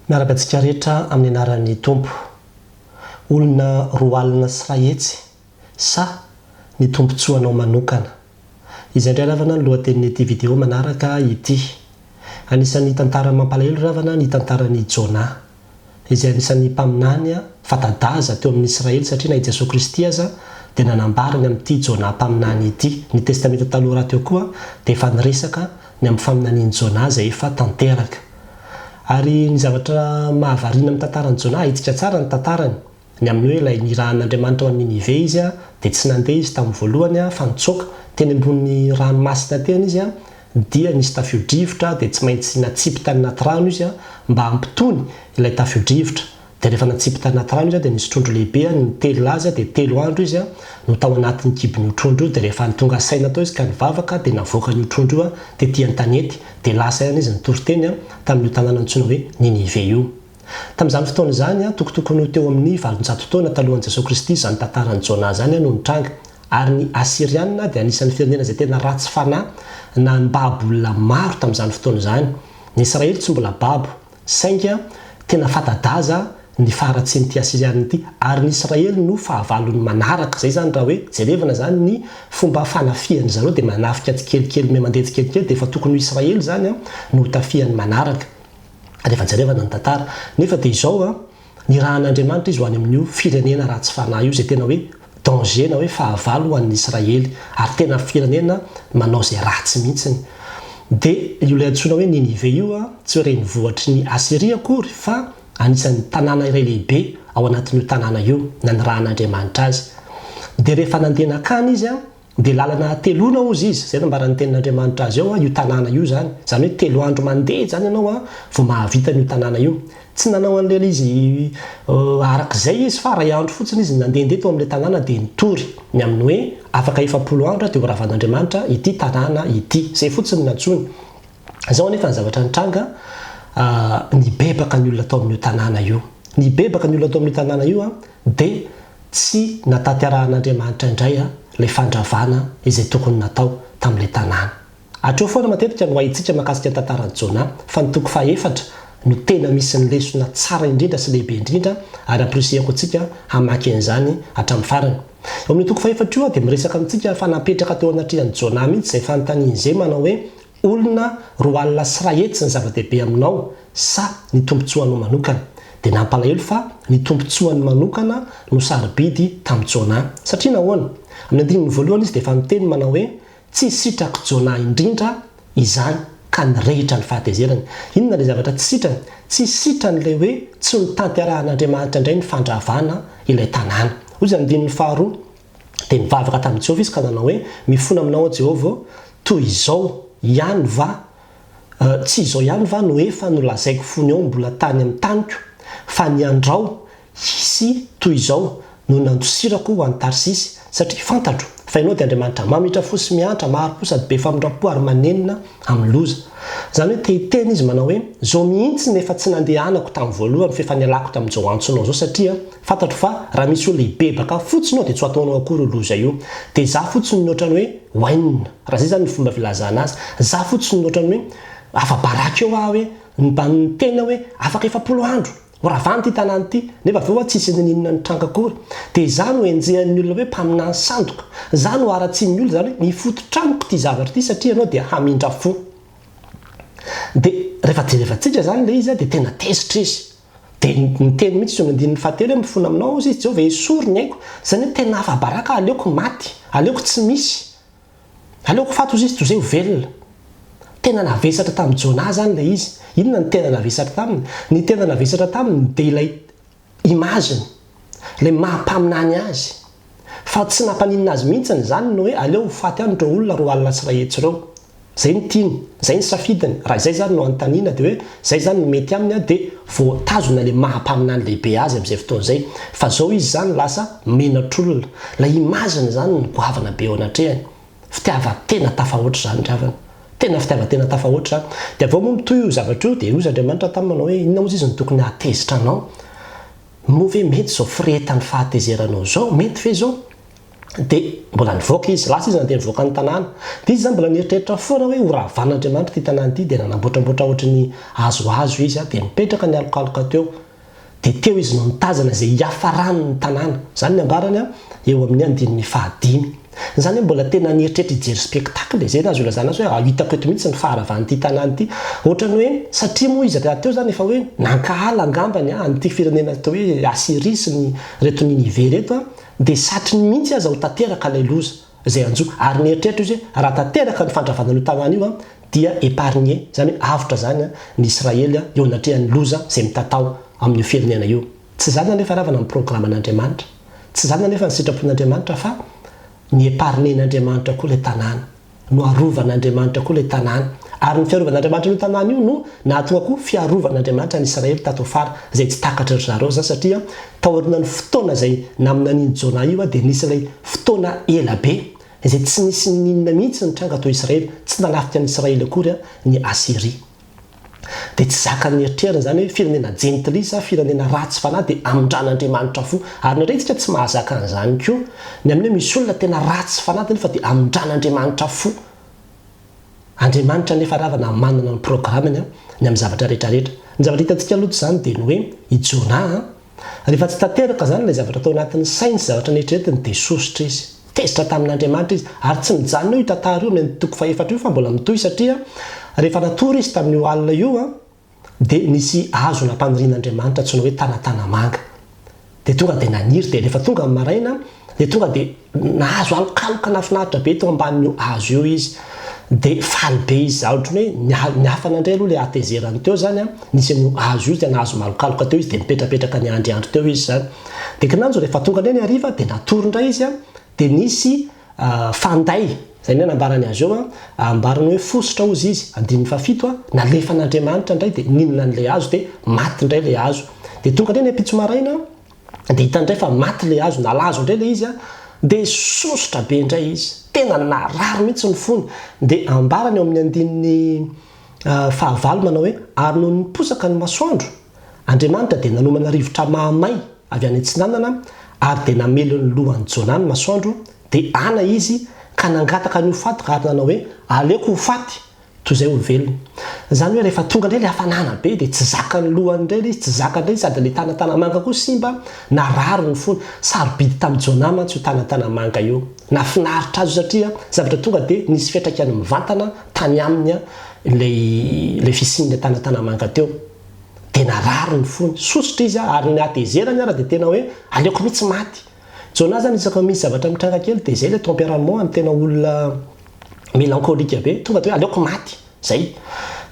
Miaraka antsika rehetra amin'ny anaran'ny Tompo. Olona roa alina sy iray hetsy sa ny tompontsoanao manokana. Izay indray ravana ny lohatenin'ity vidéo manaraka ity. Anisan'ny tantara mampalahelo ravana ny tantaran'i Jona, izay anisan'ny mpaminany fanta-daza teo amin'ny Israely satria na i Jesosy Kristy aza dia nanambarany amin'ity Jona mpaminany ity. Ny testamenta taloha raha teo koa dia efa niresaka ny amin'ny faminanian'i Jona izay efa tanteraka. Ary ny zavatra mahavariana amin'ny tantaran'i Jona, hitsika tsara ny tantarany. Ny amin'ny hoe ilay nirahan'Andriamanitra ao amin'ny Ninive izy dia tsy nandeha izy tamin'ny voalohany fa nitsoaka teny ambony ranomasina teny izy dia nisy tafio-drivotra dia tsy maintsy natsipy tany anaty rano izy mba hampitony ilay tafio-drivotra. Dia rehefa natsipy tany anaty rano izy dia nisy trondro lehibe nitelo azy dia telo andro izy no tao anatin'ny kibon'io trondro io. Dia rehefa nitonga saina tao izy ka nivavaka dia navoaka n'io trondro io tetỳ an-tanety dia lasa ihany izy nitory teny tamin'io tanàna antsoina hoe Ninive io. Tamin'izany fotoana izany tokotokony teo amin'ny 700 taona talohan'i Jesosy Kristy izany tantaran'i Jona zany no nitranga. Ary ny Asiriana dia anisan'ny firenena izay tena ratsy fanahy na nibabo olona maro tamin'izany fotoana izany. Ny Israely tsy mbola babo, sainga tena fanta-daza ny faratsin'ity Asiriana ity. Ary ny Israely no fahavalony manaraka. Zay zany raha hoe jerevana zany ny fomba fanafihan'ny zareo dia manafika tsikelikely me mandeha tsikelikely dia efa tokony Israely zany no tafihan'ny manaraka. Rehefa jerevana ny tantara. Nefa dia izao ny rahan'Andriamanitra izy ho any amin'io firenena ratsy fanahy io izay tena hoe danger na hoe fahavalo ho an'ny Israely, ary tena firenena manao izay ratsy mihitsiny. Dia io ilay antsoina hoe Ninive io tsy hoe renivohitry ny Asiria akory fa anisan'ny tanàna iray lehibe ao anatin'io tanàna io na ny rahan'Andriamanitra azy. Dia rehefa nandeha nakany izy dia lalana telona ozy izy, zay nambarany tenin'Andriamanitra azy io tanàna io zany. Zany hoe 3 andro mandeha zany ianao vao mahavita io tanàna io. Tsy nanao an'ilay izy arak'izay izy fa 2 andro fotsiny izy nandehandeha teo amin'ilay tanàna dia nitory. Ny amin'ny hoe afaka 70 andro dia horavan'Andriamanitra ity tanàna ity. Zay fotsiny nantsony. Izao nefa ny zavatra nitranga nibebaka ny olona tao amin'io tanàna io. Nibebaka ny olona tao amin'io tanàna io dia tsy natanterahana indray ilay fandravana izay tokony natao tamin'ilay tanàna. Hatreo foana matetika no haitsika mahakasika ny tantaran'i Jona fa ny toko faha-4 no tena misy ny lesona tsara indrindra sy lehibe indrindra, ary ampirisihako antsika hamaky an'izany hatramin'ny farany. Eo amin'ny toko faha-4 io dia miresaka amintsika fa napetraka teo anatrian'i Jona mihitsy izay fanontanian'izay manao hoe olona roa alina sy iray hetsy ny zava-dehibe aminao sa ny tompontsoanao manokana. Dia nampalahelo fa ny tompontsoany manokana no sarobidy tamin'i Jona. Satria nahoana? Amin'ny andininy voalohany izy dia efa miteny manao hoe tsy sitrako Jona indrindra izany ka nirehitra ny fahatezerany. Inona ilay zavatra tsy sitrany? Tsy sitran'ilay hoe tsy nitanterahan'Andriamanitra indray ny fandravana ilay tanàna. Hoy izy amin'ny andininy faharoa dia nivavaka tamin'i Jehovah izy ka nanao hoe mifona aminao Jehovah toy izao ihany va tsy izao ihany va no efa nolazaiko fony ao mbola tany amin'ny taniko fa ny andrao hisy toy izao no nandosirako ho an'ny Tarsisy satria fantatro fa ianao dia Andriamanitra mamitra fo sy miantra maro sady be famindrapo ary manenina amin'ny loza. Zany hoe tehiteny izy manao hoe zao mihitsy nefa tsy nandehanako tamin'ny voalohany fa efa nialako tamin'izao antsonao zao satria fantatro fa raha misy olona hibebaka fotsiny ao dia tsy ataonao akory loza io. Dia za fotsiny ny ohatrany hoe wainina, raha zay zany ny fomba filazana azy. Za fotsiny ny ohatrany hoe afa-baraka eo hoe mba ny tena hoe afaka 70 andro horavany ity tanàna ity nefa aveo tsisy ninona ny tranga akory. Dia za no enjehan'ny olona hoe mpaminany sandoka, za no aratsian'ny olona zany hoe mifoto-tranoko ity zavatra ity satria ianao dia hamindra fo. Dia rehefa jerevantsika zany ilay izy dia tena tezitra izy. Dia niteny mihitsy eo amin'ny andininy fahatelo hoe mifona aminao izy Jehovah esory ny aiko. Zany hoe tena afa-baraka aleoko maty, aleoko tsy misy, aleoko fato izy toy izay ho velona. Tena navesatra tamin'i Jona zany ilay izy. Inona ny tena navesatra taminy? Ny tena navesatra taminy dia ilay imaziny, ilay mahampaminany azy. Fa tsy nampaninina azy mihitsy zany no hoe aleo ho faty ihany ireo olona roa alina sy iray hetsy ireo. Zay ny tiany, zay ny safidiny. Raha izay zany no anontaniana dia hoe zay zany no mety aminy dia voatazona ilay mahampaminany lehibe azy amin'izay fotoana izay. Fa izao izy zany lasa menatr'olona. Ilay imaziny zany no goavana be ao anatrehany. Fitiavan-tena tafahoatra zany ravana. Tena fitiavan-tena tafahoatra zany. Dia avao moa mitoy io zavatra io dia hoy Andriamanitra tamin'ny manao hoe inona moa izy no tokony hatezitra anao? Moa ve mety izao firehetan'ny fahatezeranao zao? Mety ve izao? dia mbola nivoaka izy lasa izy nandeha nivoaka ny tanàna dia izy zany mbola nieritreritra foana hoe horavan'Andriamanitra ty tanàna ity dia nanamboatramboatra ohatry ny azoazo izy dia mipetraka ny alokaloka teo dia teo izy no nitazana izay hiafarany ny tanàna zany ny ambarany eo amin'ny andininy 5 zany hoe mbola tena nieritreritra ijery spectacle zay azo ilazana azy hoe hitako eto mihitsy ny faharavan'ity tanàna ity ohatrany hoe satria moa izy raha teo zany efa hoe nankahala angambany an'ity firenena teo hoe Asiria sy ny reto Ninive reto dia satry ny mihitsy aza ho tanteraka ilay loza izay anjo ary nieritreritra izy hoe raha tanteraka ny fandravanan'io tanàna io dia épargné zany hoe avotra zany ny Israely eo anatrehan'ny loza izay mitatao amin'io firenena io tsy zany anefa ravana amin'ny programan'Andriamanitra tsy zany anefa ny sitrapon'Andriamanitra fa ny épargnen'Andriamanitra koa ilay tanàna no arovan'Andriamanitra koa ilay tanàna ary ny fiarovan'Andriamanitra io tanàna io no nahatonga koa fiarovan'Andriamanitra ny Israely tato afara izay tsy takatra ry zareo zany satria taorina ny fotoana izay namina n'iny Jona io dia nisy ilay fotoana ela be izay tsy nisy ninona mihitsy ny tranga tao Israely tsy nanafika ny Israely akory ny Asiria dia tsy zaka ny eritrerina zany hoe firenena jentilisa firenena ratsy fanahy dia amindran'Andriamanitra fo ary nyretsika tsy mahazaka an'izany koa ny amin'ny hoe misy olona tena ratsy fanahy nefa dia amindran'Andriamanitra fo Andriamanitra nefa ravana manana ny programany ny amin'ny zavatra rehetrarehetra ny zavatra hitantsika loatra zany dia ny hoe i Jona rehefa tsy tanteraka zany ilay zavatra tao anatin'ny sainy sy zavatra nehetrarehetiny dia sosotra izy tezitra tamin'Andriamanitra izy ary tsy mijanona io tantara io amin'ny toko faefatra io fa mbola mitohy satria rehefa natory izy tamin'io alina io dia nisy hazo nampanirian'Andriamanitra tsy ny hoe tanatanamanga dia tonga dia naniry dia rehefa tonga amin'ny maraina dia tonga dia nahazo alokaloka nafinaritra be teo ambanin'io hazo io izy dia faly be izy ohatrany hoe niafana indray aloha ilay atezerany teo zany nisy an'io hazo io dia nahazo malokaloka teo izy dia mipetrapetraka ny andriandro teo izy zany dia kinanjo rehefa tonga indray ny hariva dia natory indray izy dia nisy fanday zay ny nambarany azy eo ambarany hoe fosotra ozy izy 7 nalefan'Andriamanitra indray dia ninona n'ilay hazo dia maty indray ilay hazo dia tonga indray ny apitso maraina dia hitandray fa maty ilay hazo nalazo indray ilay izy dia sosotra be indray izy tena narary mihitsy ny fony dia ambarany eo amin'ny andininy 9 manao hoe ary no niposaka ny masoandro Andriamanitra dia nanomana rivotra mahamay avy any antsinanana ary dia namelo ny lohan'ny Jona ny masoandro dia ana izy ka nangataka ny ho faty ka ary nanao hoe aleoko ho faty toy izay ho velona zany hoe rehefa tonga indray ilay hafanana be dia tsy zaka ny lohany indray ilay izy tsy zaka indray sady ilay tanatanamanga koa simba narary ny fony sarobidy tamin'ny Jona mantsy io tanatanamanga io nafinaritra azy satria zavatra tonga dia nisy fiantraikany mivantana tany aminy ilay fisian'ilay tanatanamanga teo dia narary ny fony sosotra izy ary ny atezerany ara dia tena hoe aleoko mihitsy maty Jona zany isaka misy zavatra mitranga kely dia zay ilay tempérament ny tena olona mélancolique be tonga dia hoe aleoko maty zay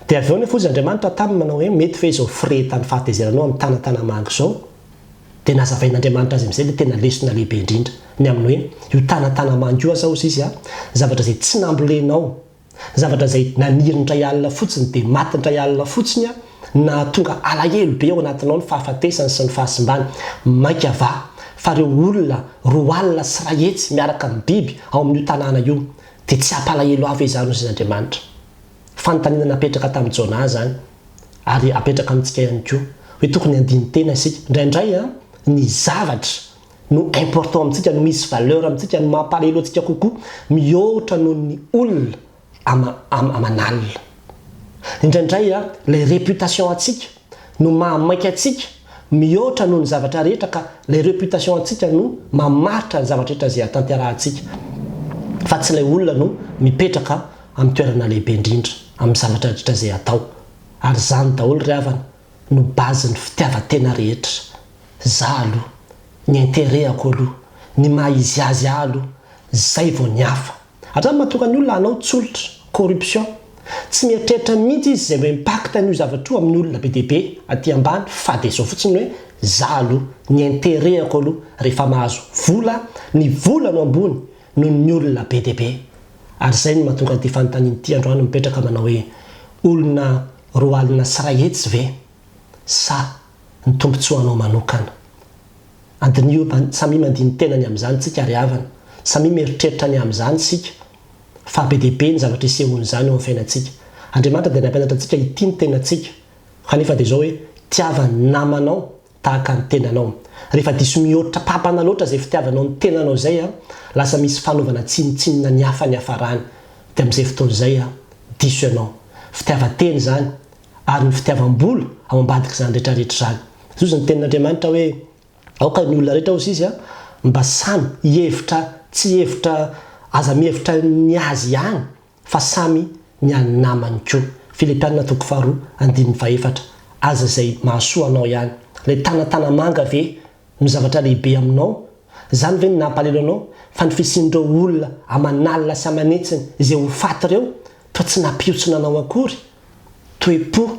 dia avy eo nefa izy Andriamanitra taminy manao hoe mety fa izao firetany fahatezeranao amin'ny tanatanamanga izao dia nazavain'Andriamanitra azy amin'izay dia tena lesona lehibe indrindra ny amin'ny hoe io tanatanamanga io aza ozy izy zavatra izay tsy nambolenao zavatra izay naniry ndray alina fotsiny dia maty ndray alina fotsiny na tonga alahelo be ao anatinao ny fahafatesany sy ny fahasimbany maika va fa reo olona roa alina sy rahetsy miaraka amin'ny biby ao amin'io tanàna io dia tsy hampalahelo avy izany izy Andriamanitra fanontaniana napetraka tamin'ny Jona zany ary apetraka amintsika ihany koa hoe tokony andiny tena isika indraindray ny zavatra no important amintsika no misy valeur amintsika no mampalahelo antsika kokoa mihoatra noho ny olona amanalina indraindray ilay réputation atsika no mahamaika atsika mihoatra noho ny zavatra rehetra ka ilay réputation atsika no mamaritra ny zavatra rehetra izay atanterahantsika fa tsy ilay olona no mipetraka amin'ny toerana lehibe indrindra amin'ny zavatra rehetra izay atao ary zany daholo ry havana no bazy ny fitiavan-tena rehetra za aloha ny intérêt-ako aloha ny mahizy azy aloha zay vao ny hafa hatrany mahatonga ny olona hanao tsolotra corruption tsy mieritreritra mihitsy izy izay impacta n'io zavatra io amin'ny olona be deaibe aty ambany fa dia izao fotsiny hoe za aloha ny intérêt-ako aloha rehefa mahazo vola ny vola no ambony noho ny olona be deaibe ary izay no mahatonga ny fanontanian'ity androany mipetraka manao hoe olona roa alina sy rahetsy ve sa ny tombontsoanao manokana andin'io samy mandiny tenany amin'izany tsika ary havana samy mieritreritra ny amin'izany sika fa be deaibe ny zavatra isehony izany eo amin'ny fiainantsika Andriamanitra dia nampianatra antsika ity ny tenantsika kanefa dia izao hoe tiava ny namanao tahaka ny tenanao. Rehefa diso mihoatra papana loatra zay fitiavanao ny tenanao zay lasa misy fanovana tsinitsinina ny hafa ny hafarany. De amin'izay fotoan'izay diso ianao. Fitiavan-teny zany ary ny fitiavam-bola ao ambadika zany rehetrarehetra zany. Zay ny tenin'Andriamanitra hoe aoka ny olona rehetra os izy mba samy hihevitra tsy hevitra aza mihevitra ny azy ihany fa samy ny anamany koa. Filipianina 4:4 aza zay mahasoa anao ihany. Le tanatana manga ve ny zavatra lehibe aminao, zany ve ny nampalelo anao fa ny fisian'ireo olona amanalina sy amanetsiny izay ho faty reo toa tsy nampiotsina anao akory. Toe-po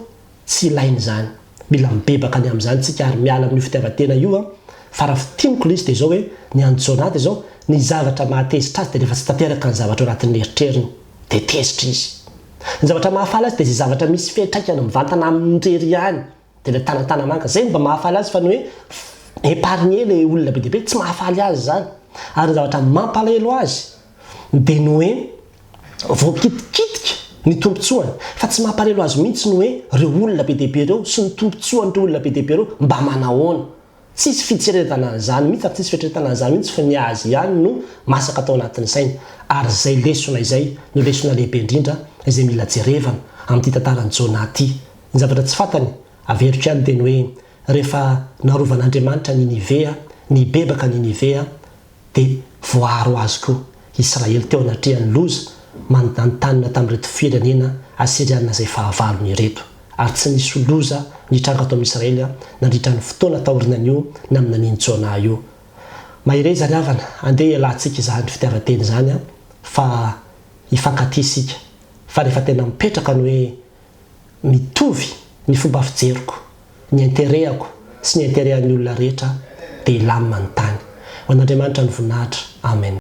tsy ilainy zany. Mila mibebaka ny amin'izany tsika ary miala amin'ny fitiavan-tena io fa raha fitianiko lisy dia zao hoe ny anjona dia zao ny zavatra mahatezitra azy dia rehefa tsy tanteraka ny zavatra ao anatin'ny eritreriny dia tezitra izy. Ny zavatra mahafaly azy dia zay zavatra misy fiantraikany mivantana amin'ny rery ihany dia le tanatana manga zay mba mahafaly azy fa ny hoe épargner le olona be dehibe tsy mahafaly azy zany. Ary ny zavatra mampalahelo azy dia ny hoe voakitikitika ny tombotsoany fa tsy mampalahelo azy mihitsy ny hoe reo olona be dehibe reo sy ny tombotsoan'ireo olona be dehibe reo mba manahoana. Tsisy fitseretana an'izany mihitsy ary tsisy fitseretana an'izany mihitsy fa ny azy ihany no masaka atao anatin'ny sainy. Ary zay lesona izay no lesona lehibe indrindra izay mila jerevana amin'ity tantarany Jona ity. Ny zavatra tsy fantany averiko ihany dia ny hoe rehefa narovan'Andriamanitra Ninivea, nibebaka Ninivea dia voaro azy koa Israely teo anatrihan'ny loza mandantanina tamin'ireto firenena Asiriana zay fahavalony ireto. Ary tsy nisy loza nitranga ato amin'ny Israely nandritra ny fotoana taorinan'io na amin'an'iny Jona io. Mahireza ry havana andeha ialatsika izany fitiavan-teny zany fa hifankatia isika. Fa rehefa tena mipetraka ny hoe mitovy ny fomba fijeriko, ny interehako sy ny interehan'ny olona rehetra dia ilamina ny tany. Ho an'Andriamanitra ny voninahitra. Amen.